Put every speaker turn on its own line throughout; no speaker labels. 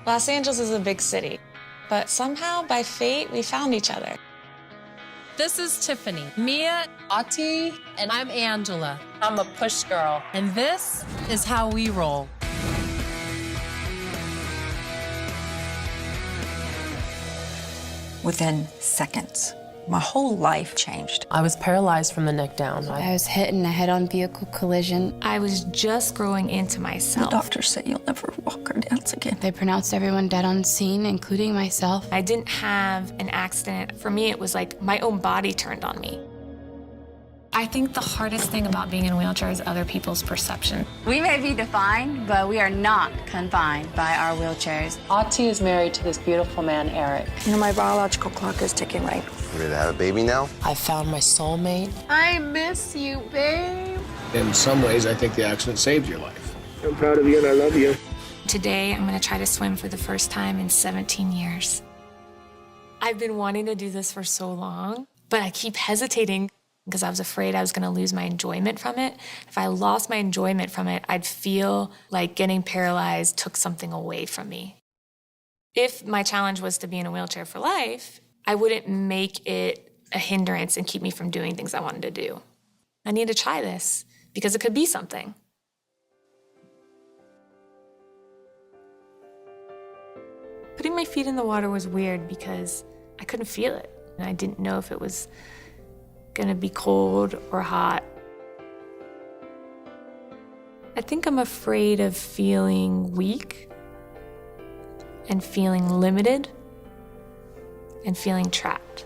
Los Angeles is a big city, but somehow, by fate, we found each other.
This is Tiffany, Mia, Ati, and I'm Angela. I'm a push girl, and this is how we roll.
Within seconds, my whole life changed.
I was paralyzed from the neck down.
I was hit in a head-on vehicle collision.
I was just growing into myself.
The doctor said you'll never walk or dance again.
They pronounced everyone dead on scene, including myself.
I didn't have an accident. For me, it was like my own body turned on me. I think the hardest thing about being in a wheelchair is other people's perception.
We may be defined, but we are not confined by our wheelchairs.
Ati is married to this beautiful man, Eric.
You know, my biological clock is ticking right.
You ready to have a baby now?
I found my soulmate.
I miss you, babe.
In some ways, I think the accident saved your life. I'm proud of you and I love you.
Today, I'm gonna try to swim for the first time in 17 years. I've been wanting to do this for so long, but I keep hesitating because I was afraid I was gonna lose my enjoyment from it. If I lost my enjoyment from it, I'd feel like getting paralyzed took something away from me. If my challenge was to be in a wheelchair for life, I wouldn't make it a hindrance and keep me from doing things I wanted to do. I need to try this because it could be something. Putting my feet in the water was weird because I couldn't feel it. And I didn't know if it was gonna be cold or hot. I think I'm afraid of feeling weak and feeling limited and feeling trapped.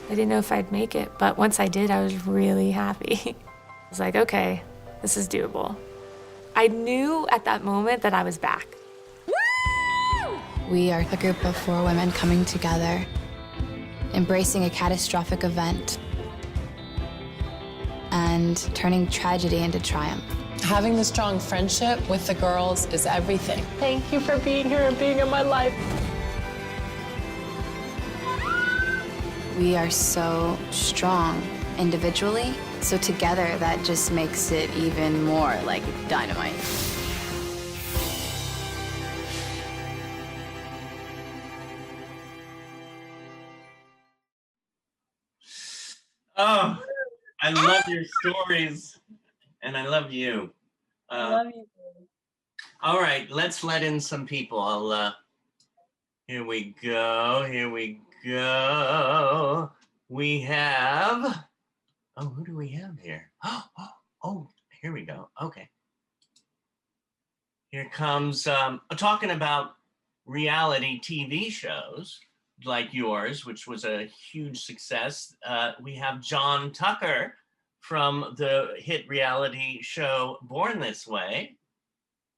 I didn't know if I'd make it, but once I did, I was really happy. I was like, okay, this is doable. I knew at that moment that I was back.
We are a group of 4 women coming together, embracing a catastrophic event, and turning tragedy into triumph.
Having the strong friendship with the girls is everything.
Thank you for being here and being in my life.
We are so strong individually, so together that just makes it even more like dynamite.
Oh, I love your stories, and I love you.
I love you.
All right, let's let in some people. Here we go. Here we go. We have. Oh, who do we have here? Oh, here we go. Okay. Here comes talking about reality TV shows like yours, which was a huge success. We have John Tucker from the hit reality show Born This Way.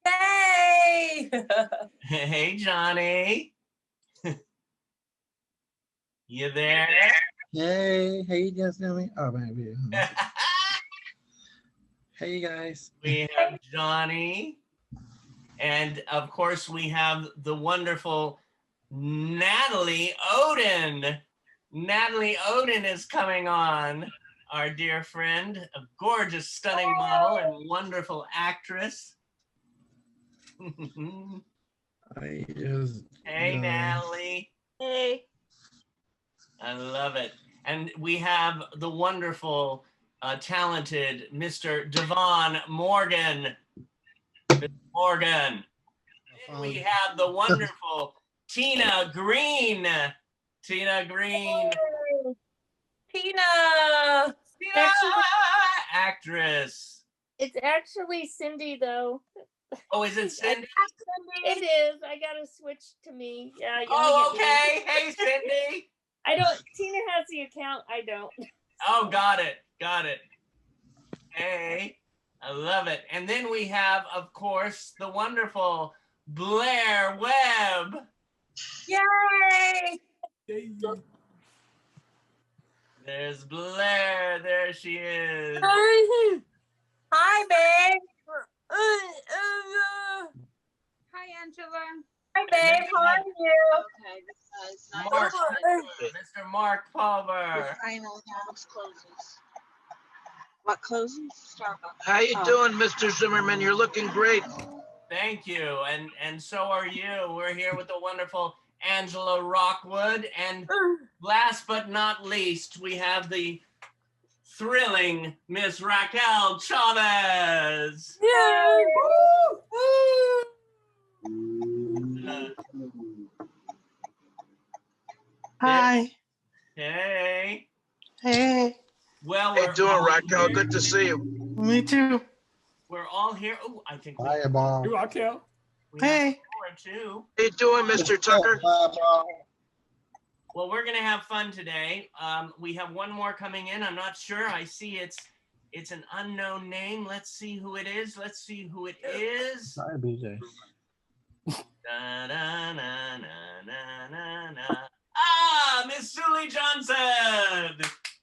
Yay!
Hey, Johnny. You there?
Hey, you guys know me? Oh, maybe. Hey, you guys.
We have Johnny. And of course, we have the wonderful Natalie Oden. Natalie Oden is coming on, our dear friend, a gorgeous, stunning model and wonderful actress. Hey, Natalie.
Hey.
I love it. And we have the wonderful, talented Mr. Davaughn Morgan. Morgan. Then we have the wonderful Tina Green. Tina Green.
Tina.
Actress.
It's actually Cindy, though.
Oh, is it Cindy?
It is. I gotta switch to me. Yeah.
Oh, okay. Hey, Cindy.
I don't. Tina has the account. I don't.
Oh, got it. Got it. Hey, I love it. And then we have, of course, the wonderful Blair Webb.
Yay!
There's Blair. There she is.
Hi, babe.
Hi, Angela.
Hi, babe. How are you?
Okay,
Marc, Mr. Marc Pulver.
Final house closes. What closes? Starbucks.
How you doing, Mr. Zimmerman? You're looking great.
Thank you, and so are you. We're here with the wonderful Angela Rockwood, and last but not least, we have the thrilling Miss Rachael Chavez.
Yay!
Hi.
Hey.
Hey.
Well,
How you doing, Raquel? Good to see you.
Me too.
We're all here. Oh, I think
Hi, Bob.
Raquel.
Hey.
Too.
How you doing, Mr. Tucker?
Well, we're gonna have fun today. We have one more coming in. I'm not sure. I see it's an unknown name. Let's see who it is. Let's see who it is.
Hi, BJ.
Da, da, na, na, na, na, na. Ah, Miss Zuely Johnson.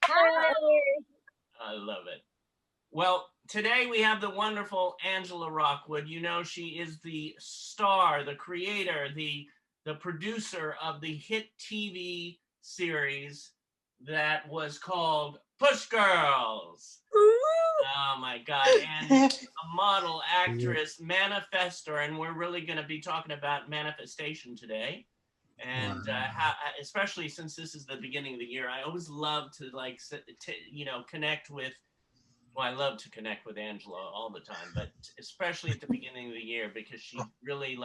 I love it. Well, today we have the wonderful Angela Rockwood. You know, she is the star, the creator, the producer of the hit TV series that was called Push Girls. Oh my God. And a model, actress, manifestor, and we're really going to be talking about manifestation today. And how, especially since this is the beginning of the year, I always love to connect with, well, I love to connect with Angela all the time, but especially at the beginning of the year, because she really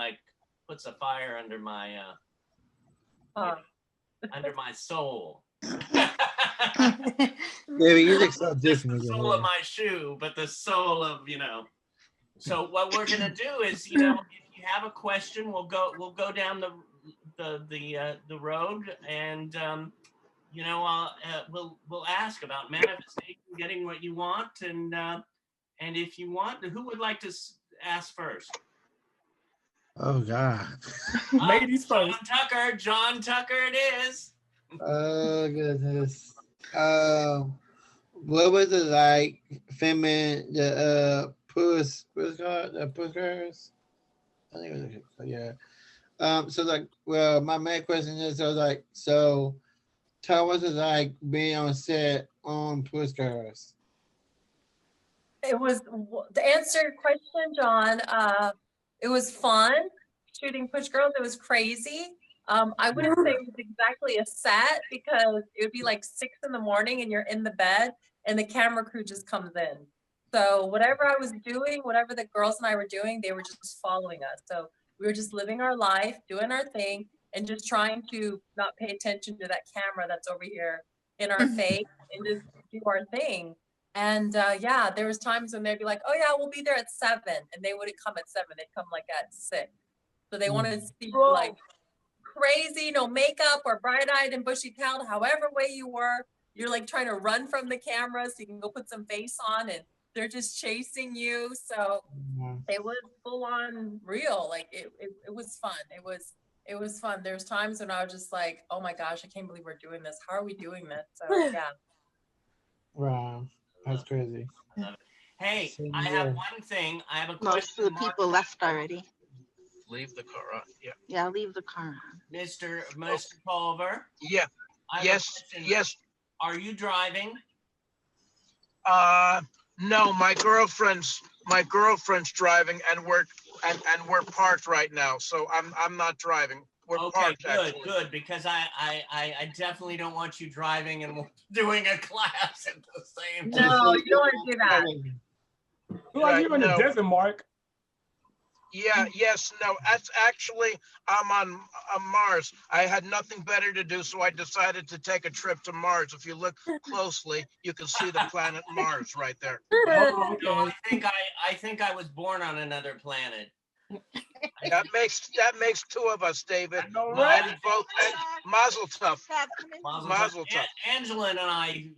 puts a fire under my soul.
Baby, you look so different.
The sole of my shoe, but the soul of, So what we're gonna do is, if you have a question, we'll go down the road, and we'll ask about manifestation, getting what you want, and if you want, who would like to ask first?
Oh God.
Ladies first.
John Tucker it is.
Oh goodness. What was it like filming the pushers? I think it was, yeah. So my main question is, tell us it like being on set on Pushers.
It was, to answer your question, John, it was fun shooting Push Girls. It was crazy. I wouldn't say it was exactly a set, because it would be like 6 in the morning and you're in the bed and the camera crew just comes in. So whatever I was doing, whatever the girls and I were doing, they were just following us. So we were just living our life, doing our thing, and just trying to not pay attention to that camera that's over here in our face, and just do our thing. And there was times when they'd be like, oh yeah, we'll be there at 7. And they wouldn't come at 7, they'd come like at 6. So they wanted to see like crazy, no makeup or bright-eyed and bushy-tailed, however way you were, you're like trying to run from the camera so you can go put some face on, and they're just chasing you. So it was full on real. Like it was fun. It was fun. There's times when I was just like, oh my gosh, I can't believe we're doing this. How are we doing this? So yeah.
Wow, that's crazy.
Hey, I have one thing. I have a question.
Most of the people left already.
Leave the car on. Yeah.
Yeah, leave the car on.
Mr. Pulver.
Yeah. Yes.
Are you driving?
No, my girlfriend's driving, and we're parked right now, so I'm not driving. We're parked.
Good, actually. Good, because I definitely don't want you driving and doing a class at the same time.
No, you don't want to do that.
Well, you're in the desert, Mark. Yeah, yes, no, that's actually, I'm on Mars. I had nothing better to do, so I decided to take a trip to Mars. If you look closely, you can see the planet Mars right there.
Oh, no, I think I was born on another planet.
That makes 2 of us, David. Right? And both Mazel tov. Mazel tov.
Angela and I,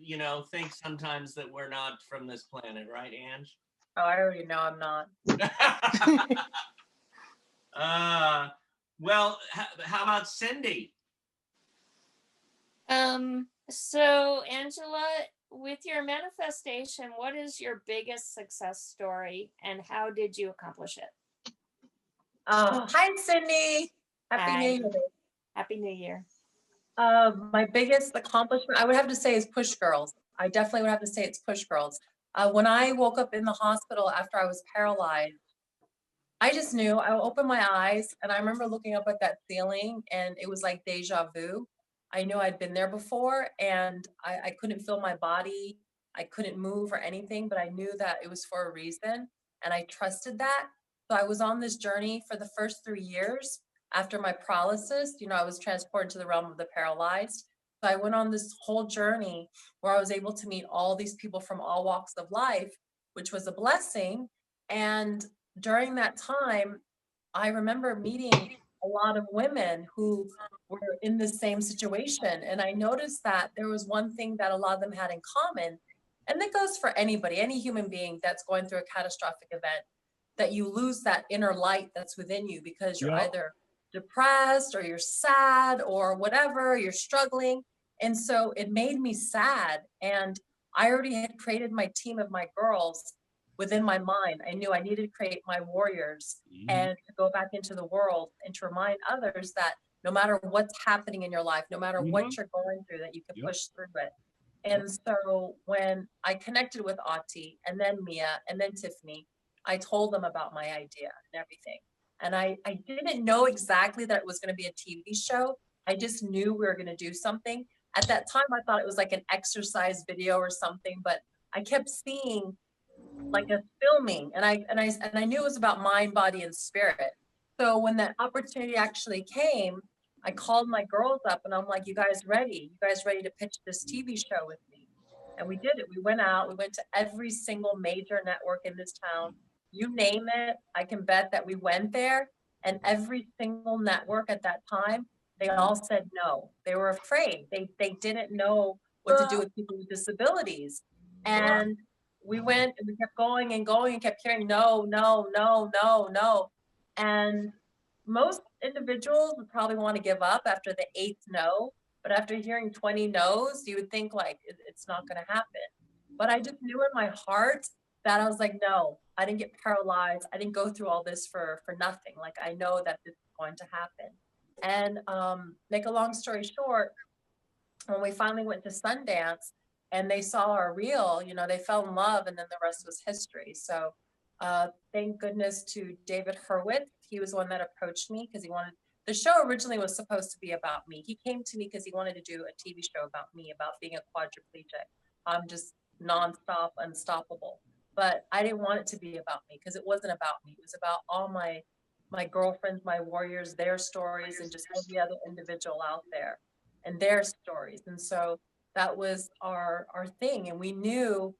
think sometimes that we're not from this planet, right, Ange?
Oh, I already know I'm not.
Well, how about Cindy?
So Angela, with your manifestation, what is your biggest success story and how did you accomplish it?
Hi, Cindy. Happy
Hi.
New Year.
Happy New Year.
My biggest accomplishment, I would have to say, is Push Girls. I definitely would have to say it's Push Girls. When I woke up in the hospital after I was paralyzed, I just knew. I opened my eyes and I remember looking up at that ceiling and it was like deja vu. I knew I'd been there before and I couldn't feel my body. I couldn't move or anything, but I knew that it was for a reason and I trusted that. So I was on this journey for the first 3 years after my paralysis. You know, I was transported to the realm of the paralyzed. So I went on this whole journey where I was able to meet all these people from all walks of life, which was a blessing. And during that time, I remember meeting a lot of women who were in the same situation. And I noticed that there was one thing that a lot of them had in common. And that goes for anybody, any human being that's going through a catastrophic event, that you lose that inner light that's within you because you're either depressed or you're sad or whatever, you're struggling. And so it made me sad. And I already had created my team of my girls within my mind. I knew I needed to create my warriors and to go back into the world and to remind others that no matter what's happening in your life, no matter what you're going through, that you can push through it. And so when I connected with Ati and then Mia and then Tiffany, I told them about my idea and everything. And I didn't know exactly that it was going to be a TV show. I just knew we were going to do something. At that time, I thought it was like an exercise video or something, but I kept seeing like a filming and I knew it was about mind, body, and spirit. So when that opportunity actually came, I called my girls up and I'm like, you guys ready? You guys ready to pitch this TV show with me? And we did it. We went out, we went to every single major network in this town. You name it, I can bet that we went there. And every single network at that time, they all said no. They were afraid. They didn't know what to do with people with disabilities. And we went and we kept going and going and kept hearing no, no, no, no, no. And most individuals would probably want to give up after the 8th no. But after hearing 20 no's, you would think like it's not going to happen. But I just knew in my heart that I was like, no, I didn't get paralyzed. I didn't go through all this for nothing. Like I know that this is going to happen. And make a long story short, when we finally went to Sundance and they saw our reel, you know, they fell in love and then the rest was history. So thank goodness to David Hurwitz. He was the one that approached me because he wanted, the show originally was supposed to be about me. He came to me because he wanted to do a TV show about me, about being a quadriplegic. I'm just nonstop, unstoppable. But I didn't want it to be about me because it wasn't about me. It was about all my girlfriends, my warriors, their stories, and just every other individual out there and their stories. And so that was our thing. And we knew,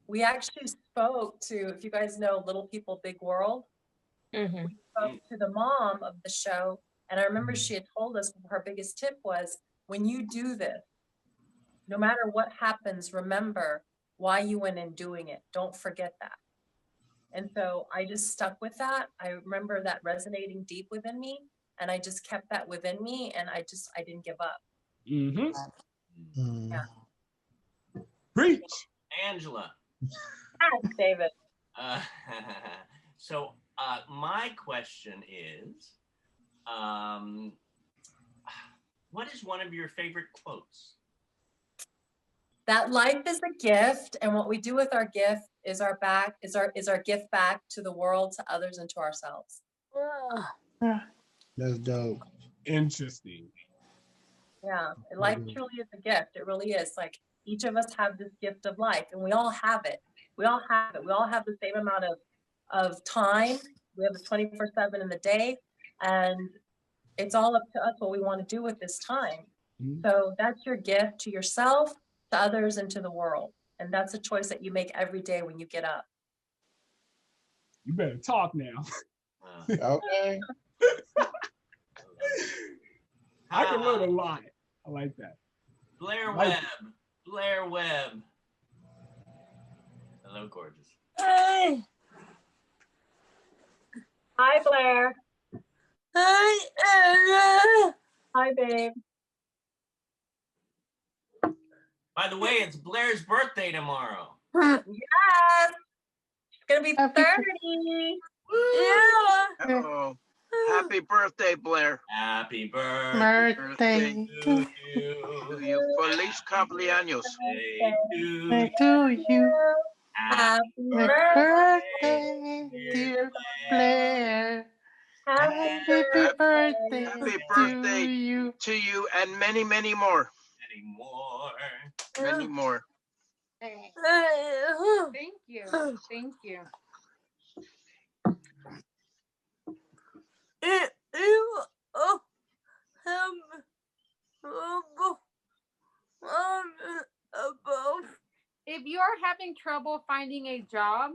we actually spoke to, if you guys know Little People, Big World, we spoke to the mom of the show. And I remember she had told us her biggest tip was, when you do this, no matter what happens, remember why you went in doing it. Don't forget that. And so I just stuck with that. I remember that resonating deep within me. And I just kept that within me. And I didn't give up. Yeah.
Preach.
Angela.
Yes, David.
So my question is, what is one of your favorite quotes?
That life is a gift, and what we do with our gift is our gift back to the world, to others, and to ourselves.
That's dope.
Interesting.
Yeah, life truly is a gift. It really is. Like each of us have this gift of life, and we all have it. We all have it. We all have the same amount of time. We have a 24/7 in the day, and it's all up to us what we want to do with this time. So that's your gift to yourself, to others, and to the world. And that's a choice that you make every day when you get up.
You better talk now.
Okay.
I can learn a lot. I like that.
Blair Webb. Blair Webb. Hello, gorgeous.
Hi.
Hi, Blair.
Hi, Anna.
Hi, babe.
By the way, it's Blair's birthday tomorrow.
Yes. It's going to be 30.
Yeah.
Hello. Happy birthday, Blair.
Happy birthday to you.
Feliz cumpleaños.
To you.
Happy
birthday,
dear Blair.
Happy
Happy birthday
Happy birthday
you.
to you and many, many more.
Many more.
Many more.
Thank you. Thank you. If you are having trouble finding a job,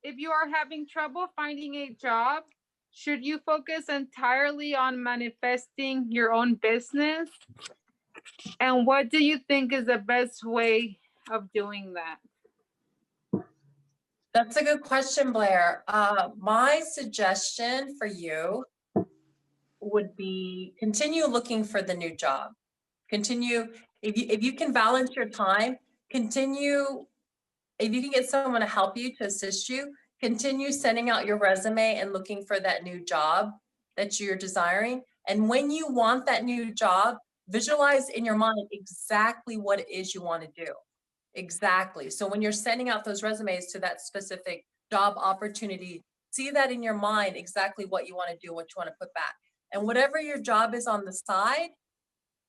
if you are having trouble finding a job, should you focus entirely on manifesting your own business? And what do you think is the best way of doing that?
That's a good question, Blair. My suggestion for you would be continue looking for the new job. Continue, if you can balance your time, continue, if you can get someone to help you, to assist you, continue sending out your resume and looking for that new job that you're desiring. And when you want that new job, visualize in your mind exactly what it is you want to do. Exactly. So when you're sending out those resumes to that specific job opportunity, see that in your mind, exactly what you want to do, what you want to put back. And whatever your job is on the side,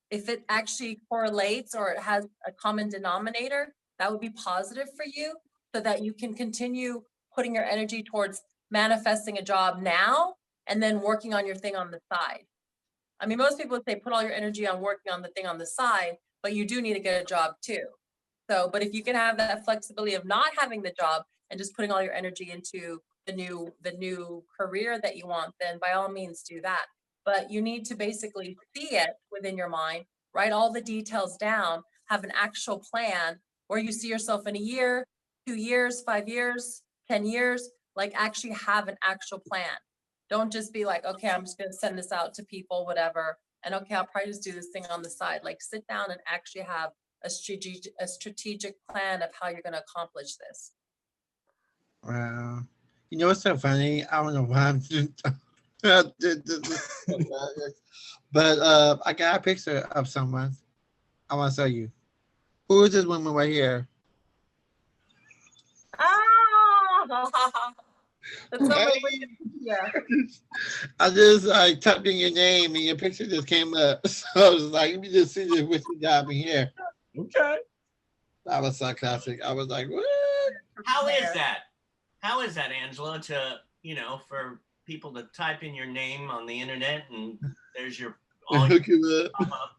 if it actually correlates or it has a common denominator, that would be positive for you so that you can continue putting your energy towards manifesting a job now and then working on your thing on the side. I mean, most people would say put all your energy on working on the thing on the side, but you do need to get a job too. So, but if you can have that flexibility of not having the job and just putting all your energy into the new career that you want, then by all means do that. But you need to basically see it within your mind, write all the details down, have an actual plan where you see yourself in a year, 2 years, 5 years, 10 years, like actually have an actual plan. Don't just be like, okay, I'm just going to send this out to people, whatever. And okay, I'll probably just do this thing on the side. Like sit down and actually have a strategic plan of how you're going to accomplish this.
Wow. You know what's so funny? I don't know why I'm but I got a picture of someone. I want to show you. Who is this woman right here?
That's yeah.
I just like typed in your name and your picture just came up. So I was like, let me just see this what you got me here.
Okay.
That was so classic. I was like, what?
How is that? How is that, Angela, to, you know, for people to type in your name on the internet and there's your all
Look
your
at that.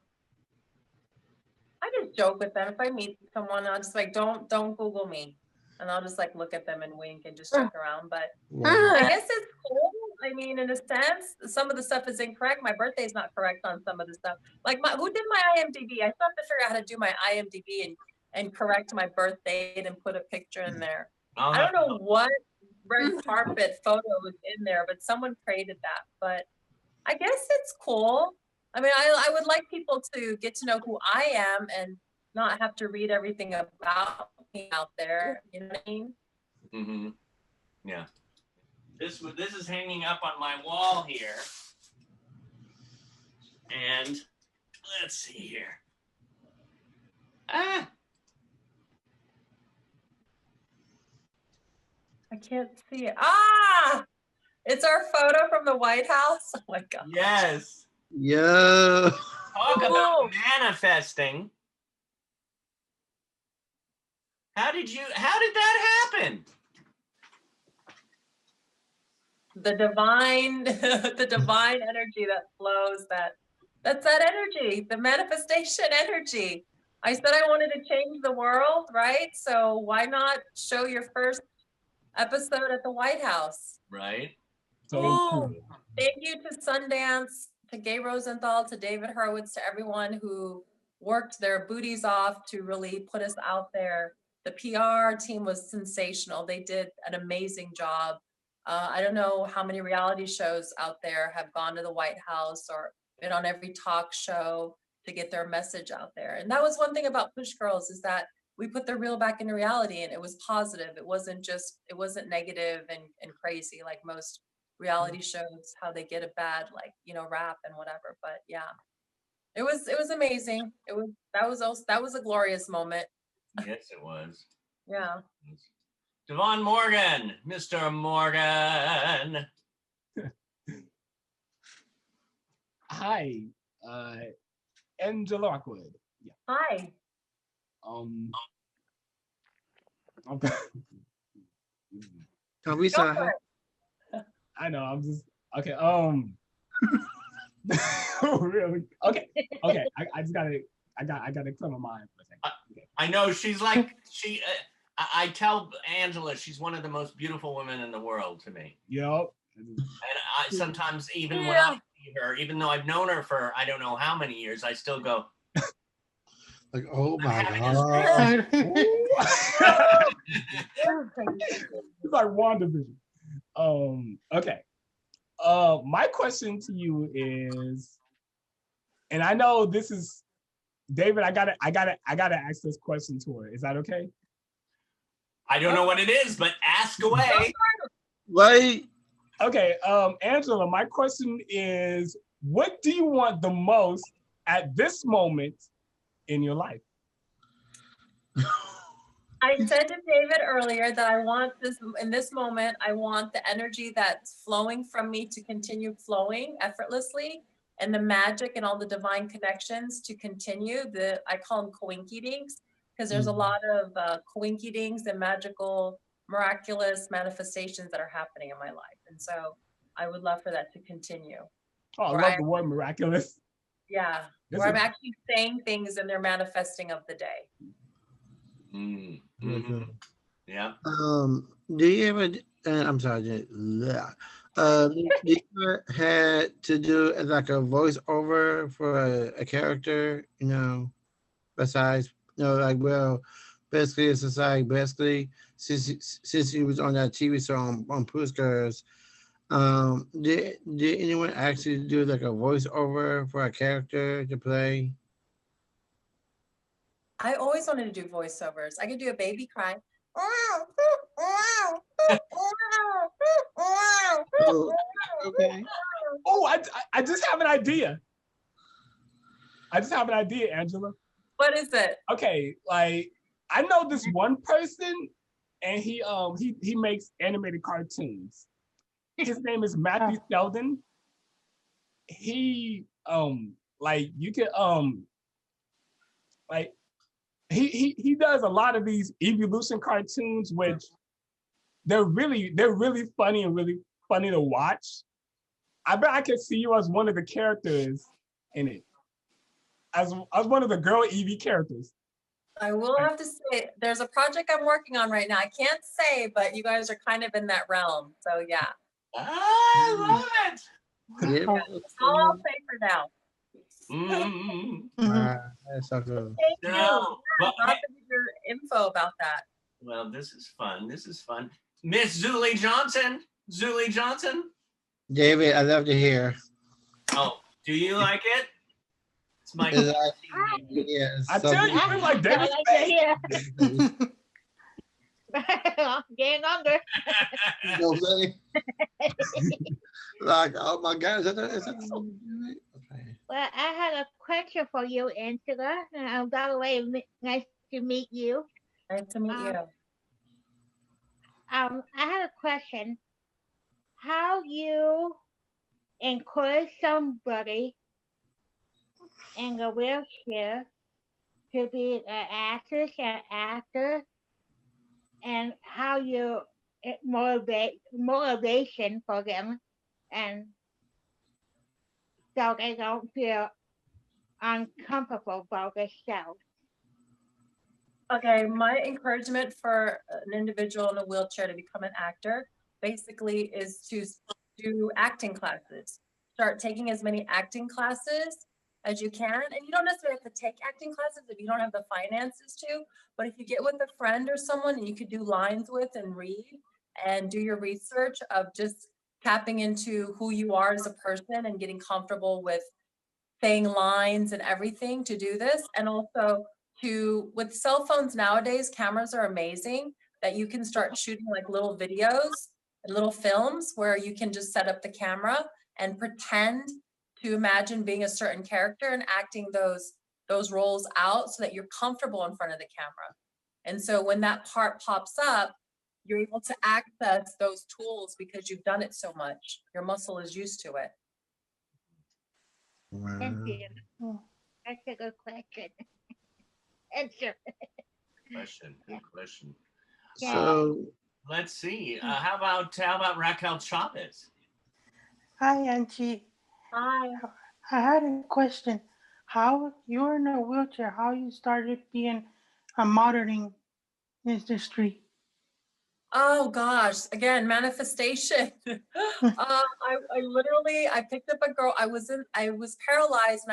I just joke with them. If I meet someone, I'll just like, don't Google me. And I'll just like look at them and wink and just check around. But
Wow.
I guess it's cool. I mean, in a sense, some of the stuff is incorrect. My birthday's not correct on some of the stuff. Like who did my IMDb? I still have to figure out how to do my IMDb and correct my birth date and put a picture in there. I don't know what red carpet photo was in there, but someone created that. But I guess it's cool. I mean, I would like people to get to know who I am and not have to read everything about me out there. You know what I mean?
Mm-hmm. Yeah. This is hanging up on my wall here. And let's see here.
I can't see it. It's our photo from the White House. Oh my God.
Yes.
Yeah.
Talk about manifesting. How did that happen?
The divine, the divine energy that flows, that's that energy, the manifestation energy. I said I wanted to change the world, right? So why not show your first episode at the White House?
Right.
So
Thank you to Sundance, to Gay Rosenthal, to David Hurwitz, to everyone who worked their booties off to really put us out there. The PR team was sensational. They did an amazing job. I don't know how many reality shows out there have gone to the White House or been on every talk show to get their message out there. And that was one thing about Push Girls, is that we put the real back into reality, and it was positive. It wasn't negative and crazy like most reality shows, how they get a bad, like, you know, rap and whatever. But yeah, it was amazing. That was a glorious moment.
Yes, it was.
Yeah.
Davaughn Morgan, Mr. Morgan.
Hi, Angela Rockwood. Yeah.
Hi.
Okay.
Can we sign her?
I know. I'm just okay. Really? Okay. I just gotta. I gotta clear my mind for a second. Okay.
I know she's like I tell Angela she's one of the most beautiful women in the world to me.
Yep.
And I sometimes, even when I see her, even though I've known her for I don't know how many years, I still go
like, oh my God.
It's like WandaVision. Okay. My question to you is, and I know this is David, I gotta ask this question to her. Is that okay?
I don't know what it is, but ask away.
Right.
Okay, Angela, my question is, what do you want the most at this moment in your life?
I said to David earlier that I want this, in this moment, I want the energy that's flowing from me to continue flowing effortlessly, and the magic and all the divine connections to continue. I call them coinkydinks, because there's a lot of coinkydinks and magical, miraculous manifestations that are happening in my life. And so I would love for that to continue.
Oh, I love the word miraculous.
Yeah, where I'm actually saying things and they're manifesting of the day.
Mm-hmm. Yeah.
Do you ever? I'm sorry. Do you ever had to do like a voiceover for a character? You know, besides, you know, like, well, basically it's like basically since you was on that TV show on Push Girls, did anyone actually do like a voiceover for a character to play?
I always wanted to do voiceovers. I could do a baby cry.
Okay.
Oh, I just have an idea. Angela.
What is it?
Okay, like I know this one person, and he makes animated cartoons. His name is Matthew Sheldon. He like you can like he does a lot of these evolution cartoons, which they're really funny and really funny to watch. I bet I can see you as one of the characters in it, as one of the girl Eevee characters.
I will have to say, there's a project I'm working on right now. I can't say, but you guys are kind of in that realm. So yeah.
I love it.
Yeah.
That's all I'll say for now.
That's so good.
Thank you.
No, but,
I'll have to give your info about that.
well, this is fun. Miss Zuely Johnson.
David, I love to hear.
Oh, do you like it? It's my
Yes.
I tell you, I'm like David.
Getting under.
You know what I'm saying? Like, oh my God, is that okay.
Well, I had a question for you, Angela. By the way, nice to meet you.
Nice to meet you.
I had a question. How you encourage somebody in a wheelchair to be an actress and actor, and how you motivation for them, and so they don't feel uncomfortable about themselves.
Okay, my encouragement for an individual in a wheelchair to become an actor basically is to do acting classes. Start taking as many acting classes as you can. And you don't necessarily have to take acting classes if you don't have the finances to, but if you get with a friend or someone and you could do lines with and read and do your research of just tapping into who you are as a person and getting comfortable with saying lines and everything to do this. And also with cell phones nowadays, cameras are amazing that you can start shooting like little videos and little films where you can just set up the camera and pretend to imagine being a certain character and acting those roles out so that you're comfortable in front of the camera. And so when that part pops up, you're able to access those tools because you've done it so much. Your muscle is used to it.
Thank you. That's a good question. Answer.
Good question.
So
Let's see. How about Rachael Chavez?
Hi, Angie.
Hi.
I had a question. How you're in a wheelchair? How you started being a modeling industry?
Oh gosh, again, manifestation. I literally, I picked up a girl. I was paralyzed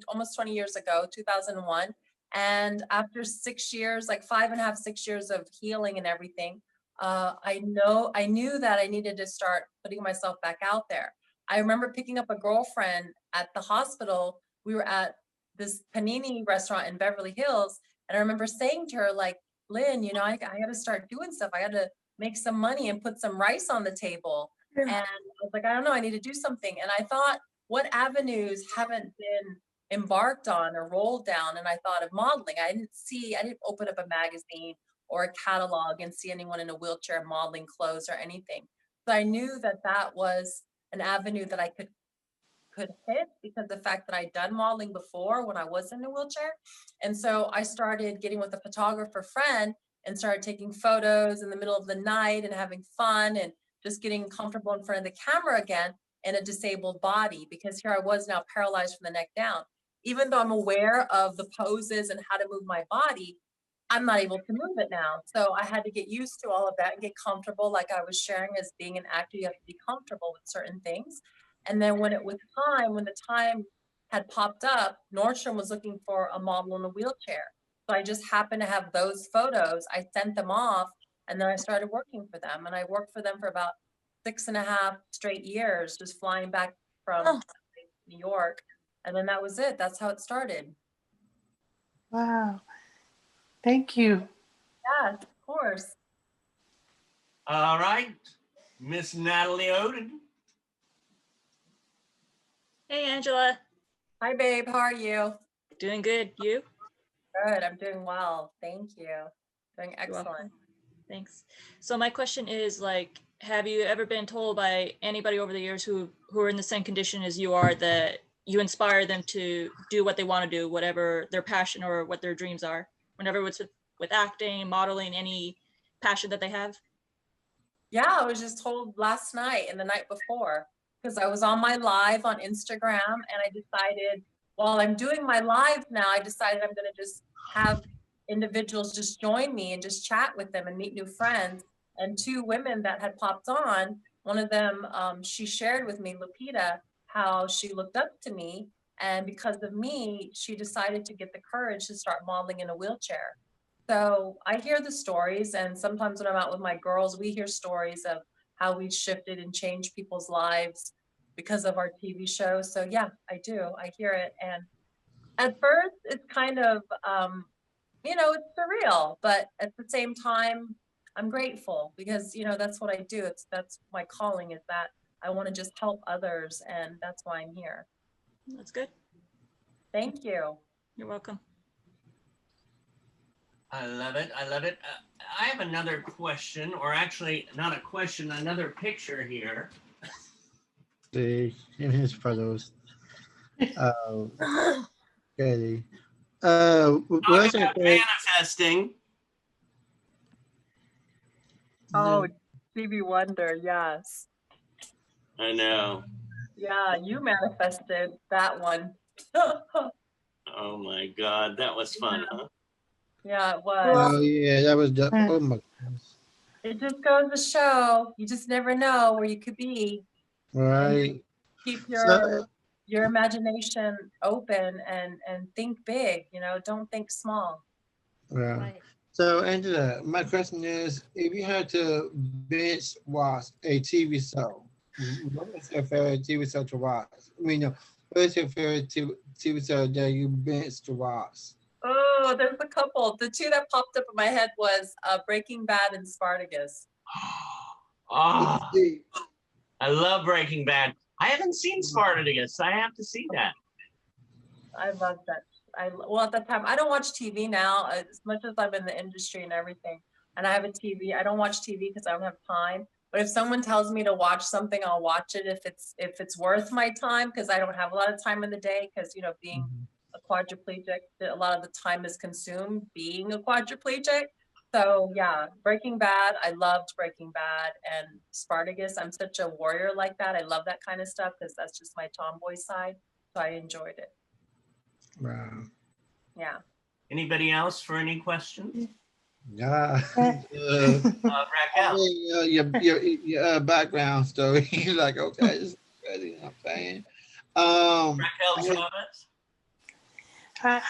almost 20 years ago, 2001. And after 6 years, like 5.5, 6 years of healing and everything, I knew that I needed to start putting myself back out there. I remember picking up a girlfriend at the hospital. We were at this panini restaurant in Beverly Hills. And I remember saying to her, like, Lynn, I got to start doing stuff. I got to make some money and put some rice on the table. And I was like, I don't know, I need to do something. And I thought, what avenues haven't been embarked on or rolled down? And I thought of modeling. I didn't open up a magazine or a catalog and see anyone in a wheelchair modeling clothes or anything. So I knew that that was an avenue that I could hit because the fact that I'd done modeling before when I was in a wheelchair. And so I started getting with a photographer friend and started taking photos in the middle of the night and having fun and just getting comfortable in front of the camera again in a disabled body, because here I was now paralyzed from the neck down. Even though I'm aware of the poses and how to move my body, I'm not able to move it now. So I had to get used to all of that and get comfortable. Like I was sharing, as being an actor, you have to be comfortable with certain things. And then when the time had popped up, Nordstrom was looking for a model in a wheelchair. So I just happened to have those photos. I sent them off and then I started working for them. And I worked for them for about 6.5 straight years, just flying back from New York. And then that was it. That's how it started.
Wow. Thank you.
Yes, of course.
All right, Miss Natalie Oden.
Hey, Angela.
Hi, babe. How are you?
Doing good. You?
Good. I'm doing well. Thank you. Doing excellent.
Thanks. So my question is, like, have you ever been told by anybody over the years who are in the same condition as you are that you inspire them to do what they want to do, whatever their passion or what their dreams are, whenever it's with acting, modeling, any passion that they have?
Yeah, I was just told last night and the night before, because I was on my live on Instagram and I decided, while I'm doing my live now, I decided I'm going to just have individuals just join me and just chat with them and meet new friends. And 2 women that had popped on, one of them, she shared with me, Lupita, how she looked up to me. And because of me, she decided to get the courage to start modeling in a wheelchair. So I hear the stories, and sometimes when I'm out with my girls, we hear stories of how we shifted and changed people's lives because of our TV show. So yeah, I do. I hear it. And at first it's kind of, it's surreal, but at the same time, I'm grateful because, that's what I do. That's my calling, is that I want to just help others. And that's why I'm here.
That's good.
Thank you.
You're welcome.
I love it. I love it. I have another question, or actually not a question, another picture here.
see his photos. Okay.
Talk
What's
about manifesting.
Oh, Stevie Wonder, yes.
I know.
Yeah, you manifested that one.
Oh my God, that was fun, huh?
Yeah, it was.
Oh yeah, that was the. Oh my goodness.
It just goes to show, you just never know where you could be.
Right.
Keep your your imagination open and think big, don't think small.
Yeah.
Right.
So Angela, my question is, if you had to binge watch a TV show, what is your favorite TV show to watch? I mean, no, what is your favorite TV show that you binge to watch?
Oh, there's a couple. The two that popped up in my head was Breaking Bad and Spartacus.
Oh, I love Breaking Bad. I haven't seen Spartacus. I have to see that.
I love that. Well, at that time, I don't watch TV now as much as I'm in the industry and everything. And I have a TV. I don't watch TV because I don't have time. But if someone tells me to watch something, I'll watch it if it's worth my time, because I don't have a lot of time in the day, because being a quadriplegic, a lot of the time is consumed being a quadriplegic. So yeah, Breaking Bad, I loved Breaking Bad, and Spartacus. I'm such a warrior like that. I love that kind of stuff because that's just my tomboy side. So I enjoyed it.
Wow.
Yeah.
Anybody else for any questions?
Yeah.
Raquel.
Your background story. You're like, okay, this is crazy. You know what I'm saying?
Rachael Chavez.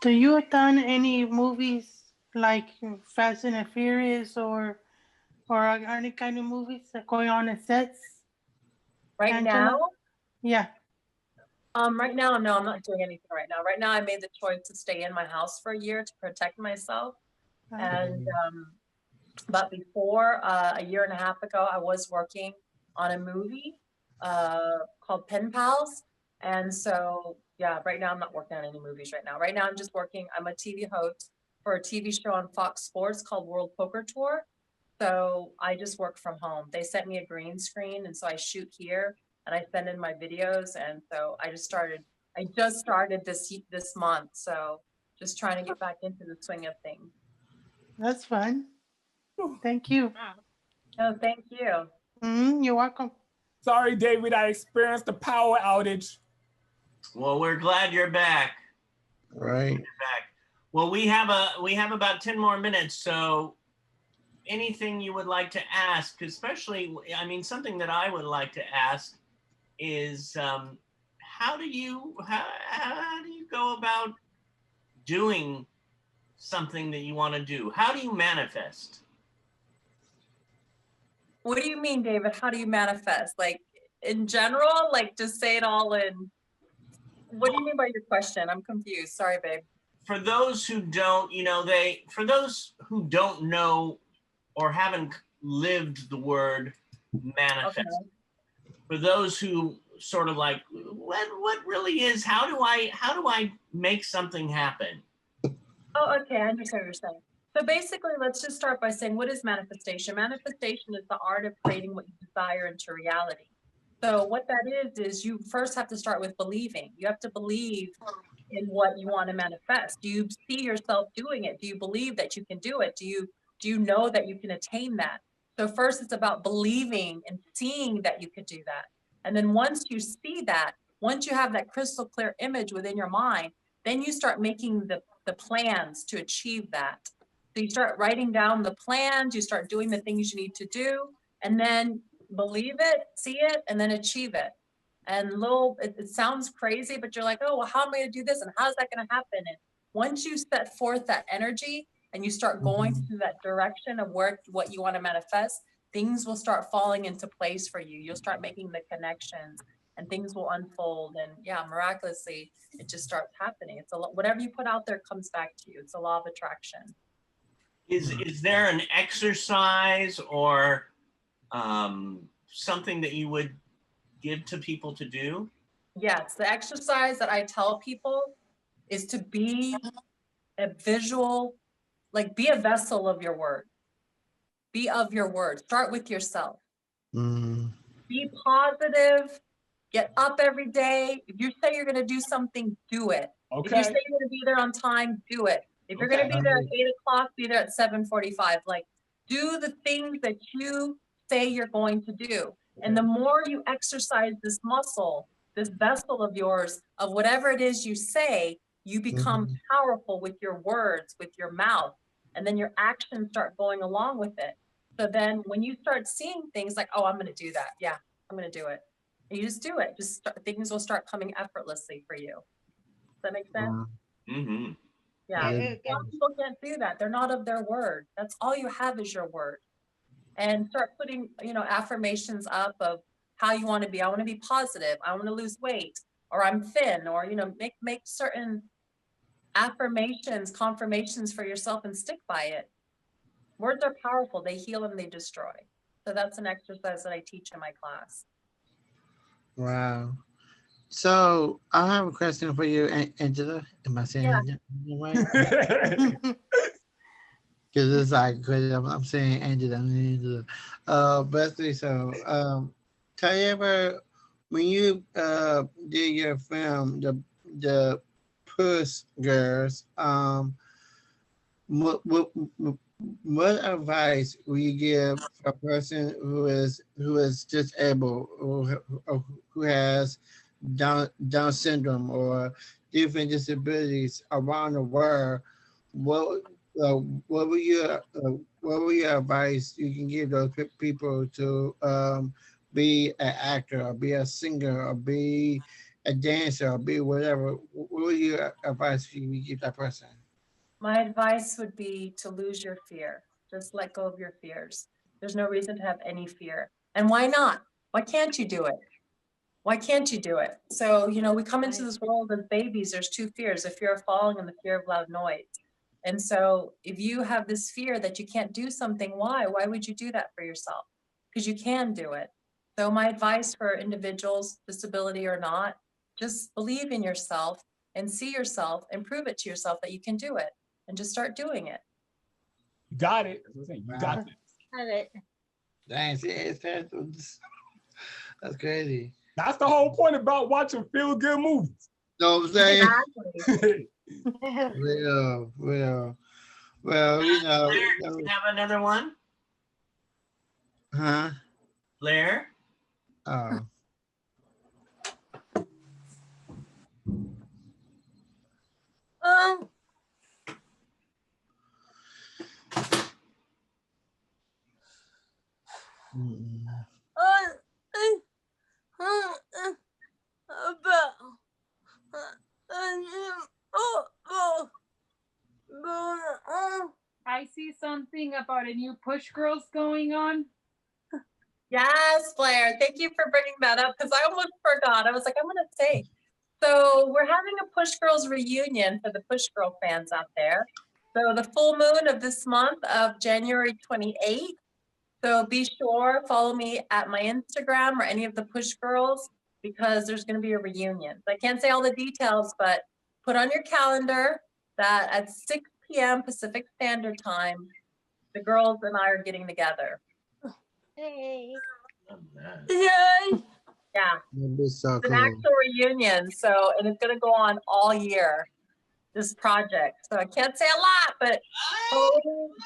Do you have done any movies like Fast and the Furious or any kind of movies that going on in sets?
Right
Angela?
now?
Yeah.
Right now, no, I'm not doing anything right now. Right now, I made the choice to stay in my house for a year to protect myself. And, but before, a year and a half ago, I was working on a movie called Pen Pals. And so, yeah, right now I'm not working on any movies right now. Right now, I'm a TV host for a TV show on Fox Sports called World Poker Tour. So I just work from home. They sent me a green screen, and so I shoot here and I send in my videos. And so I just started this month. So just trying to get back into the swing of things.
That's fun. Thank you.
No, thank you.
You're welcome.
Sorry, David, I experienced a power outage.
Well, we're glad you're back.
Right.
You're back. Well, we have about 10 more minutes. So anything you would like to ask, especially, I mean, something that I would like to ask is how do you go about doing something that you want to do? How do you manifest?
What do you mean, David? How do you manifest? Like in general, like just say it all in. What do you mean by your question? I'm confused. Sorry, babe.
For those who don't, for those who don't know or haven't lived the word manifest, okay. For those who sort of like, what really is, how do I make something happen?
Oh, okay, I understand what you're saying. So basically, let's just start by saying, what is manifestation? Manifestation is the art of creating what you desire into reality. So what that is you first have to start with believing. You have to believe in what you want to manifest. Do you see yourself doing it? Do you believe that you can do it? Do you know that you can attain that? So first it's about believing and seeing that you could do that. And then once you see that, once you have that crystal clear image within your mind, then you start making the plans to achieve that. So you start writing down the plans, you start doing the things you need to do, and then believe it, see it, and then achieve it. And it sounds crazy, but you're like, oh, well, how am I going to do this? And how's that going to happen? And once you set forth that energy and you start going through that direction of what you want to manifest, things will start falling into place for you. You'll start making the connections and things will unfold. And yeah, miraculously, it just starts happening. It's whatever you put out there comes back to you. It's a law of attraction.
Is there an exercise or something that you would give to people to do?
Yes, the exercise that I tell people is to be a visual, like be a vessel of your word. Be of your word. Start with yourself. Be positive. Get up every day. If you say you're going to do something, do it. Okay. If you say you're going to be there on time, do it. If you're going to be there at 8 o'clock, be there at 7:45. Like, do the things that you say you're going to do. And the more you exercise this muscle, this vessel of yours, of whatever it is you say, you become powerful with your words, with your mouth, and then your actions start going along with it. So then when you start seeing things like, oh, I'm going to do that. Yeah, I'm going to do it. You just do it. Things will start coming effortlessly for you. Does that make sense?
Mm-hmm.
Yeah. A lot of people can't do that. They're not of their word. That's all you have is your word. And start putting, affirmations up of how you want to be. I want to be positive. I want to lose weight, or I'm thin, or, make certain affirmations, confirmations for yourself and stick by it. Words are powerful. They heal and they destroy. So that's an exercise that I teach in my class.
Wow. So I have a question for you, Angela. Am I saying it right? Because it's like, cause I'm saying Angela. Basically, tell you ever when you did your film, the Puss Girls, what advice will you give a person who is disabled or who has Down syndrome or different disabilities around the world? What will your advice you can give those people to be an actor or be a singer or be a dancer or be whatever? What will your advice you give that person?
My advice would be to lose your fear. Just let go of your fears. There's no reason to have any fear. And why not? Why can't you do it? Why can't you do it? So, we come into this world as babies. There's two fears, the fear of falling and the fear of loud noise. And so if you have this fear that you can't do something, why? Why would you do that for yourself? Because you can do it. So my advice for individuals, disability or not, just believe in yourself and see yourself and prove it to yourself that you can do it. And just start doing it.
You got it. You got it.
Got it.
Thanks. That's crazy.
That's the whole point about watching feel-good movies.
Know what I'm saying?
Exactly.
Well,
Blair, do you have another one?
Huh?
Blair?
Oh.
I see something about a new Push Girls going on.
Yes, Blair. Thank you for bringing that up because I almost forgot. I was like, I'm going to say. So we're having a Push Girls reunion for the Push Girl fans out there. So the full moon of this month of January 28th. So be sure, follow me at my Instagram or any of the Push Girls because there's going to be a reunion. So I can't say all the details, but put on your calendar that at 6 p.m. Pacific Standard Time, the girls and I are getting together.
Hey.
Yay! Yeah.
That'd be so
It's an
cool.
actual reunion. So, and it's going to go on all year, this project. So I can't say a lot, but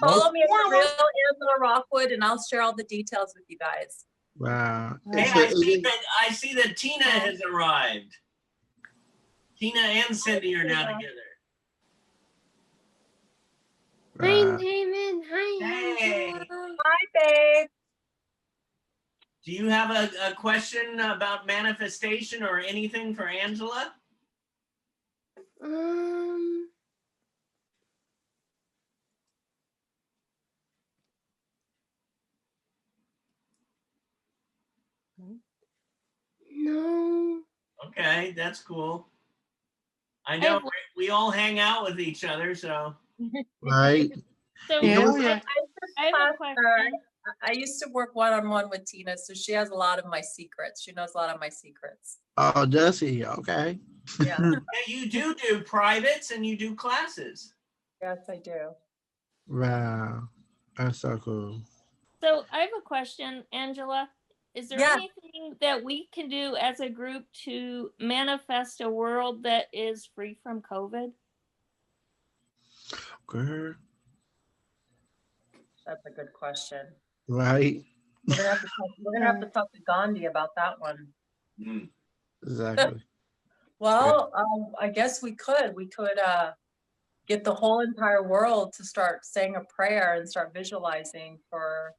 follow me at Real Angela Rockwood and I'll share all the details with you guys.
Wow.
Hey, I see that Tina has arrived. Tina and Cindy are now together.
Hi, Damon. Hi.
Hey.
Hi, babe.
Do you have a question about manifestation or anything for Angela?
No.
Okay, that's cool. I know we all hang out with each other, so.
Right.
So
I used to work one-on-one with Tina, so she has a lot of my secrets. She knows a lot of my secrets.
Oh, does he? Okay.
Yeah.
Yeah, you do privates and you do classes.
Yes, I do.
Wow. That's so cool.
So I have a question, Angela. Is there anything that we can do as a group to manifest a world that is free from COVID?
Girl.
That's a good question.
Right.
We're gonna have to talk to Gandhi about that one.
Exactly.
Well, I guess we could get the whole entire world to start saying a prayer and start visualizing for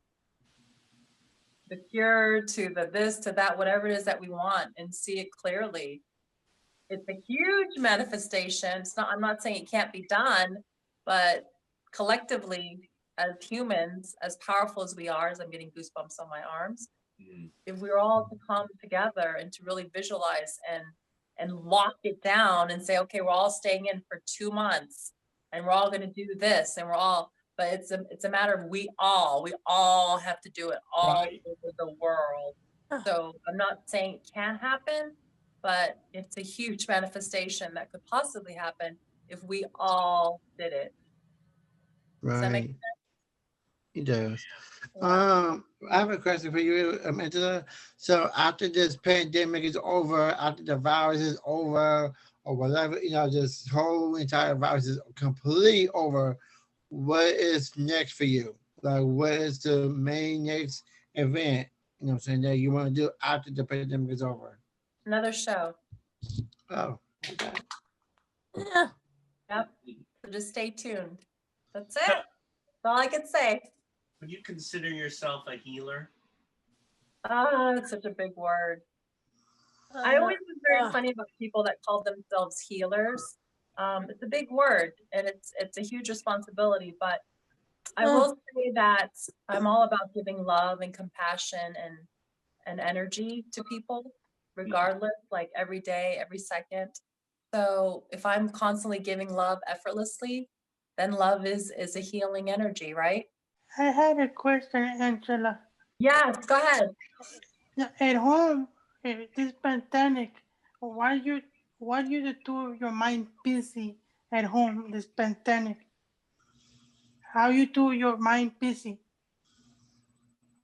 the cure, to the this, to that, whatever it is that we want, and see it clearly. It's a huge manifestation. It's not, I'm not saying it can't be done, but collectively as humans, as powerful as we are, as I'm getting goosebumps on my arms, if we're all to come together and to really visualize and lock it down and say, okay, we're all staying in for 2 months and we're all going to do this, and we're all, but it's a matter of we all have to do it all over the world. So I'm not saying it can't happen, but it's a huge manifestation that could possibly happen if we all did it. Does that make
Right.
sense?
It does. I have a question for you, Angela. So after this pandemic is over, after the virus is over, or whatever, this whole entire virus is completely over, what is next for you? Like, what is the main next event, that you want to do after the pandemic is over?
Another show.
Oh, okay.
Yeah. Yep. So just stay tuned. That's it. That's all I can say.
Would you consider yourself a healer?
It's such a big word. I always was very funny about people that call themselves healers. It's a big word, and it's a huge responsibility, but I will say that I'm all about giving love and compassion and energy to people, regardless, like every day, every second. So if I'm constantly giving love effortlessly, then love is a healing energy, right?
I had a question, Angela.
Yes, go ahead.
At home, this pandemic, why you do your mind busy at home? This pandemic, how you do your mind busy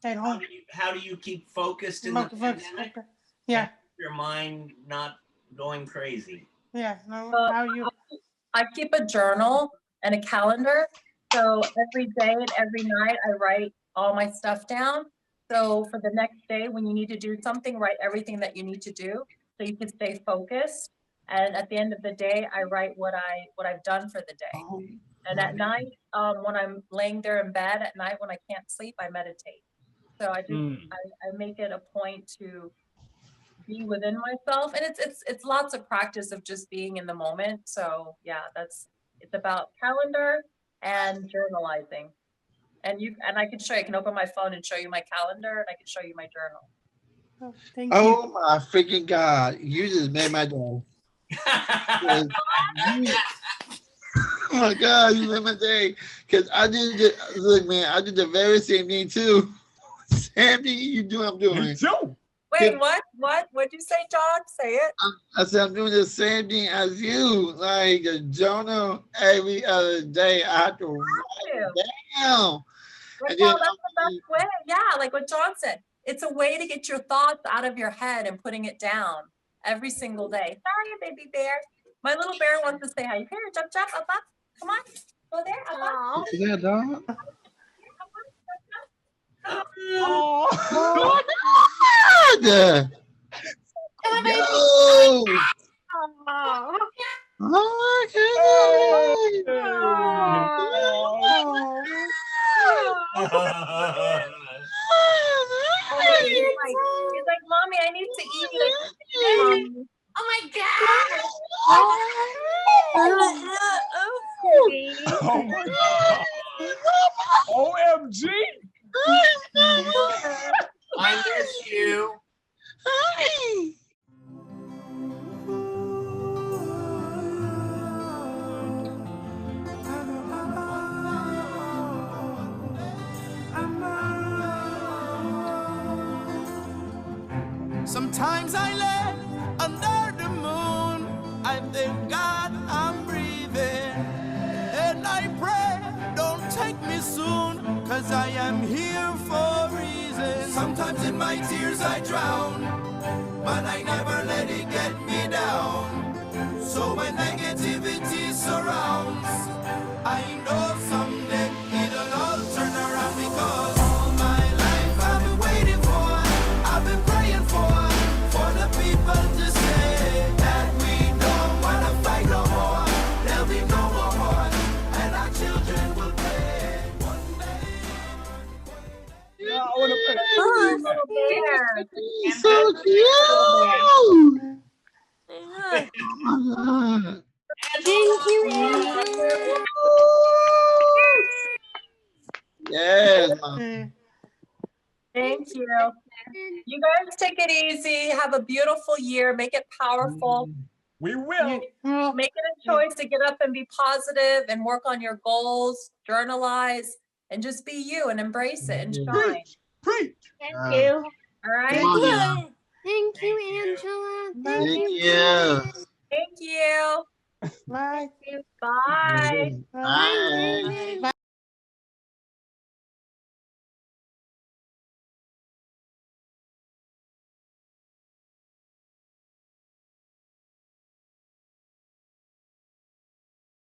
at home?
How do you keep focused in the pandemic?
Yeah.
Your mind not going crazy.
Yeah. No, how you?
I keep a journal and a calendar. So every day and every night I write all my stuff down. So for the next day, when you need to do something, write everything that you need to do so you can stay focused. And at the end of the day, I write what I've done for the day. And at night, when I'm laying there in bed at night, when I can't sleep, I meditate. So I make it a point to be within myself, and it's lots of practice of just being in the moment. So yeah, it's about calendar and journalizing. And I can show you, I can open my phone and show you my calendar, and I can show you my journal.
Oh, thank
Oh
you.
my freaking God. You just made my day. Oh my God, you made my day. Because I did the very same thing too. Same thing you do, I'm doing.
Me too.
Wait, what'd you say, John? Say it.
I said I'm doing the same thing as you. Like a journal every other day. I have to write it down.
Well, that's the best way. Yeah, like what John said. It's a way to get your thoughts out of your head and putting it down every single day. Sorry, baby bear. My little bear wants to say hi. Here, jump, up. Come on. Go there, up.
Is that a dog?
Oh,
God! No! Oh my God!
He's like, Mommy, I need to eat.
Oh my God!
oh my God. OMG.
I miss you.
Sometimes I lay under the moon. I thank God I'm breathing. And I pray, don't take me soon, 'cause I am here for a reason. Sometimes in my tears I drown, but I never let it get me down. So when negativity surrounds, I know someday it'll all turn around, because all my life I've been waiting for, I've been praying for the people to say that we don't wanna fight no more. There'll be no more war, and our children will play one day.
Yeah, I want to play.
you, Angela.
Yes.
Thank you. You guys take it easy. Have a beautiful year. Make it powerful.
We will.
Make it a choice to get up and be positive and work on your goals, journalize, and just be you and embrace it and shine.
Preach.
Thank you.
All right.
Thank you, Angela.
Thank you.
Thank you.
Bye.
Bye.
Bye.
Bye.